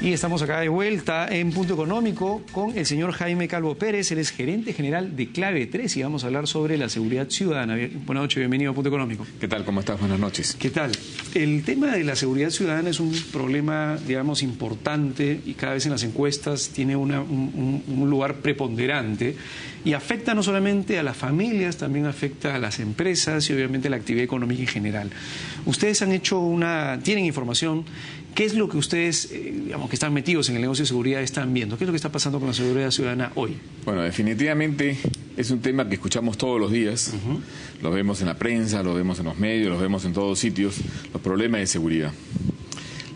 Y estamos acá de vuelta en Punto Económico con el señor Jaime Calvo Pérez, él es gerente general de Clave 3 y vamos a hablar sobre la seguridad ciudadana. Buenas noches, bienvenido a Punto Económico. ¿Qué tal? ¿Cómo estás? Buenas noches. ¿Qué tal? El tema de la seguridad ciudadana es un problema, digamos, importante y cada vez en las encuestas tiene un lugar preponderante y afecta no solamente a las familias, también afecta a las empresas y obviamente a la actividad económica en general. Ustedes han hecho tienen información. ¿Qué es lo que ustedes, digamos, que están metidos en el negocio de seguridad, están viendo? ¿Qué es lo que está pasando con la seguridad ciudadana hoy? Bueno, definitivamente es un tema que escuchamos todos los días. Lo vemos en la prensa, lo vemos en los medios, lo vemos en todos sitios. Los problemas de seguridad.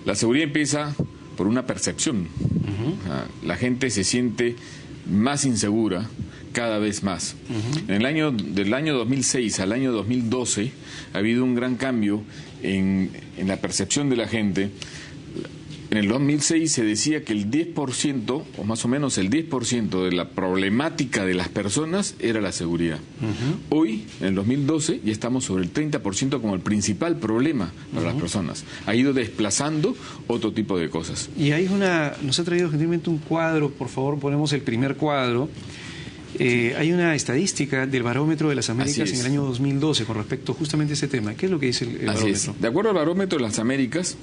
La seguridad empieza por una percepción. La gente se siente más insegura cada vez más. Del año 2006 al año 2012 ha habido un gran cambio en la percepción de la gente. En el 2006 se decía que el 10%, o más o menos el 10% de la problemática de las personas era la seguridad. Hoy, en el 2012, ya estamos sobre el 30% como el principal problema para las personas. Ha ido desplazando otro tipo de cosas. Y hay nos ha traído gentilmente un cuadro, por favor, ponemos el primer cuadro. Hay una estadística del Barómetro de las Américas en el año 2012 con respecto justamente a ese tema. ¿Qué es lo que dice el barómetro? De acuerdo al Barómetro de las Américas,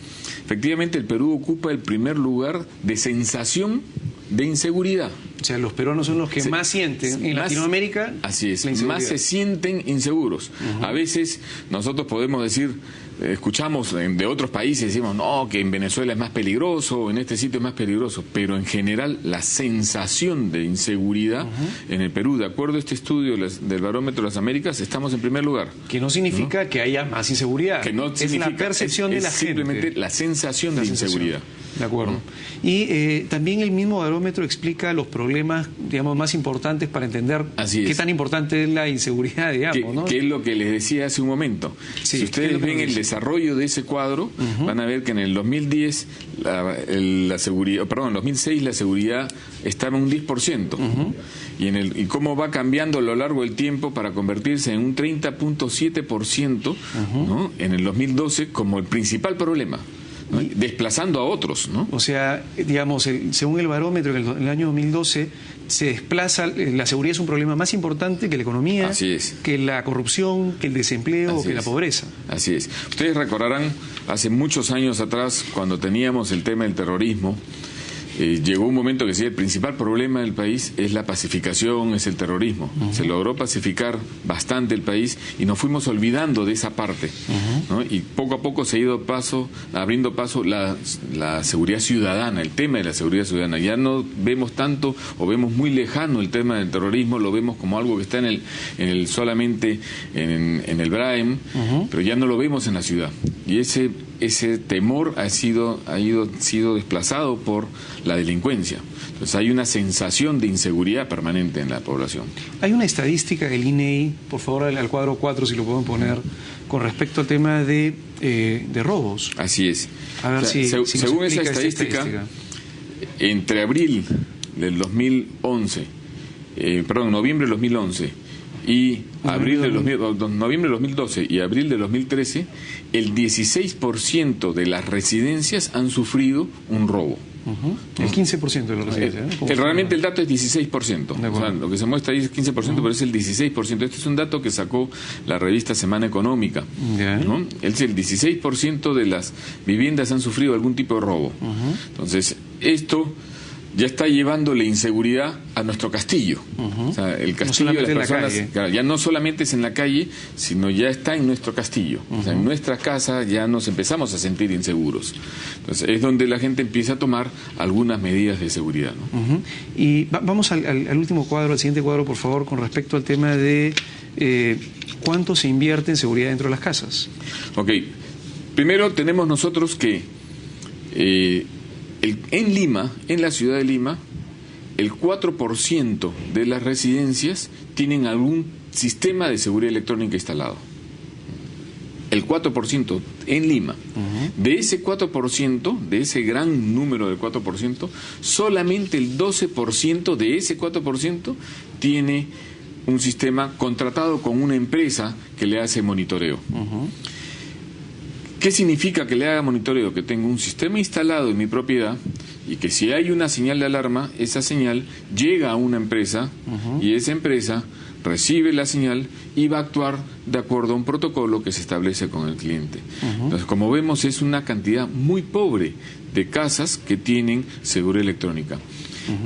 efectivamente el Perú ocupa el primer lugar de sensación de inseguridad. O sea, los peruanos son los que más sienten en Latinoamérica. Así es, más se sienten inseguros. A veces nosotros podemos decir, escuchamos de otros países, decimos, no, que en Venezuela es más peligroso, o en este sitio es más peligroso, pero en general la sensación de inseguridad en el Perú, de acuerdo a este estudio del Barómetro de las Américas, estamos en primer lugar. Que no significa que haya más inseguridad. Que no es la percepción de la gente. Simplemente la sensación de inseguridad. De acuerdo. Y también el mismo barómetro explica los problemas, digamos, más importantes para entender qué tan importante es la inseguridad, digamos, ¿no? Que es lo que les decía hace un momento. Sí, si ustedes ven el desarrollo de ese cuadro, van a ver que en el 2010, en 2006 la seguridad estaba en un 10%. Y cómo va cambiando a lo largo del tiempo para convertirse en un 30.7%, ¿no? En el 2012 como el principal problema. ¿No? Desplazando a otros, ¿no? O sea, digamos, según el barómetro, en el año 2012 se desplaza, la seguridad es un problema más importante que la economía, que la corrupción, que el desempleo o que la pobreza. Así es. Ustedes recordarán, hace muchos años atrás, cuando teníamos el tema del terrorismo, llegó un momento que decía el principal problema del país es la pacificación, es el terrorismo. Se logró pacificar bastante el país y nos fuimos olvidando de esa parte, ¿no? Y poco a poco se ha ido abriendo paso la seguridad ciudadana, el tema de la seguridad ciudadana. Ya no vemos tanto o vemos muy lejano el tema del terrorismo, lo vemos como algo que está solamente en el BRAEM, pero ya no lo vemos en la ciudad. Y ese temor ha sido desplazado por la delincuencia. Entonces hay una sensación de inseguridad permanente en la población. Hay una estadística del INEI, por favor al cuadro 4 si lo pueden poner, con respecto al tema de robos. Así es. A ver según esa estadística, entre abril del 2011, noviembre del 2011 y noviembre de 2012 y abril de 2013, el 16% de las residencias han sufrido un robo. El 15% de las residencias. Realmente el dato es 16%. O sea, lo que se muestra ahí es 15%, pero es el 16%. Este es un dato que sacó la revista Semana Económica, ¿no? El 16% de las viviendas han sufrido algún tipo de robo. Entonces, esto ya está llevando la inseguridad a nuestro castillo. O sea, el castillo de las personas, claro, ya no solamente es en la calle, sino ya está en nuestro castillo. O sea, en nuestra casa ya nos empezamos a sentir inseguros. Entonces, es donde la gente empieza a tomar algunas medidas de seguridad, ¿no? Y vamos al último cuadro, al siguiente cuadro, por favor, con respecto al tema de cuánto se invierte en seguridad dentro de las casas. Ok. Primero tenemos nosotros que en Lima, en la ciudad de Lima, el 4% de las residencias tienen algún sistema de seguridad electrónica instalado. El 4% en Lima. De ese 4%, de ese gran número del 4%, solamente el 12% de ese 4% tiene un sistema contratado con una empresa que le hace monitoreo. ¿Qué significa que le haga monitoreo? Que tengo un sistema instalado en mi propiedad y que si hay una señal de alarma, esa señal llega a una empresa y esa empresa recibe la señal y va a actuar de acuerdo a un protocolo que se establece con el cliente. Entonces, como vemos, es una cantidad muy pobre de casas que tienen seguridad electrónica.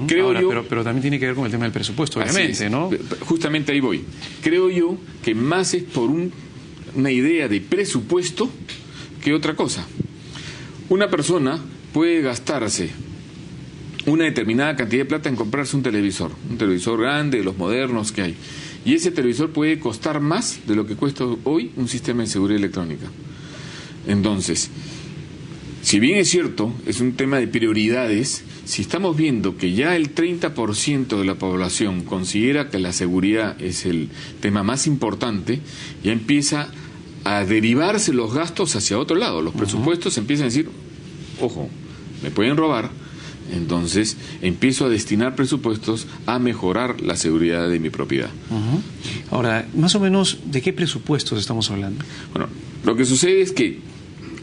Creo Ahora, yo, pero también tiene que ver con el tema del presupuesto, obviamente, ¿no? Justamente ahí voy. Creo yo que más es por una idea de presupuesto que otra cosa. Una persona puede gastarse una determinada cantidad de plata en comprarse un televisor grande, de los modernos que hay. Y ese televisor puede costar más de lo que cuesta hoy un sistema de seguridad electrónica. Entonces, si bien es cierto, es un tema de prioridades, si estamos viendo que ya el 30% de la población considera que la seguridad es el tema más importante, ya empieza a derivarse los gastos hacia otro lado. Los presupuestos empiezan a decir, ojo, me pueden robar, entonces empiezo a destinar presupuestos a mejorar la seguridad de mi propiedad. Ahora, más o menos, ¿de qué presupuestos estamos hablando? Bueno, lo que sucede es que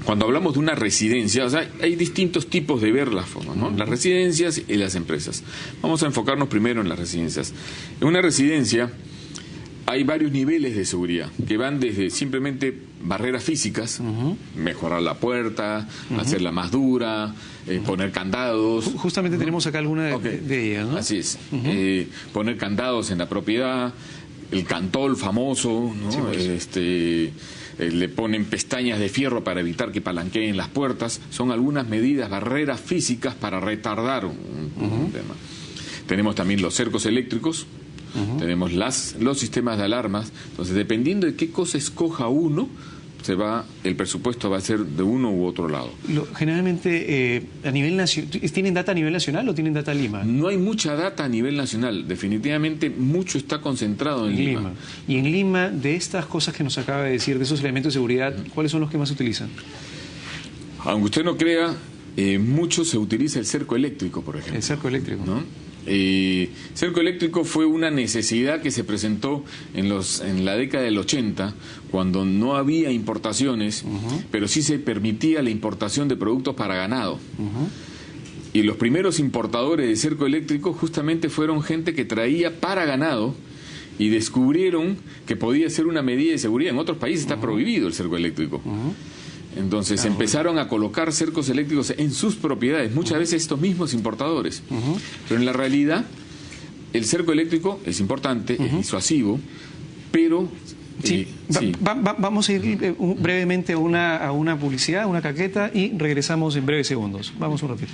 cuando hablamos de una residencia, o sea, hay distintos tipos de ver las formas, ¿no? Las residencias y las empresas. Vamos a enfocarnos primero en las residencias. En una residencia hay varios niveles de seguridad que van desde simplemente barreras físicas, mejorar la puerta, hacerla más dura, poner candados. Justamente tenemos acá alguna de ellas, ¿no? Así es. Poner candados en la propiedad, el cantol famoso, ¿no? Sí, le ponen pestañas de fierro para evitar que palanqueen las puertas. Son algunas medidas, barreras físicas para retardar un tema. Tenemos también los cercos eléctricos. Tenemos los sistemas de alarmas. Entonces, dependiendo de qué cosa escoja uno, el presupuesto va a ser de uno u otro lado. Generalmente, a nivel ¿tienen data a nivel nacional o tienen data Lima? No hay mucha data a nivel nacional. Definitivamente, mucho está concentrado en Lima. Y en Lima, de estas cosas que nos acaba de decir, de esos elementos de seguridad, ¿cuáles son los que más se utilizan? Aunque usted no crea, mucho se utiliza el cerco eléctrico, por ejemplo. El cerco eléctrico. ¿No? Cerco eléctrico fue una necesidad que se presentó en la década del 80, cuando no había importaciones, pero sí se permitía la importación de productos para ganado. Y los primeros importadores de cerco eléctrico justamente fueron gente que traía para ganado y descubrieron que podía ser una medida de seguridad. En otros países está prohibido el cerco eléctrico. Entonces empezaron a colocar cercos eléctricos en sus propiedades, muchas veces estos mismos importadores. Pero en la realidad, el cerco eléctrico es importante, es disuasivo, pero... Vamos a ir brevemente a una publicidad, una caqueta, y regresamos en breves segundos. Vamos un ratito.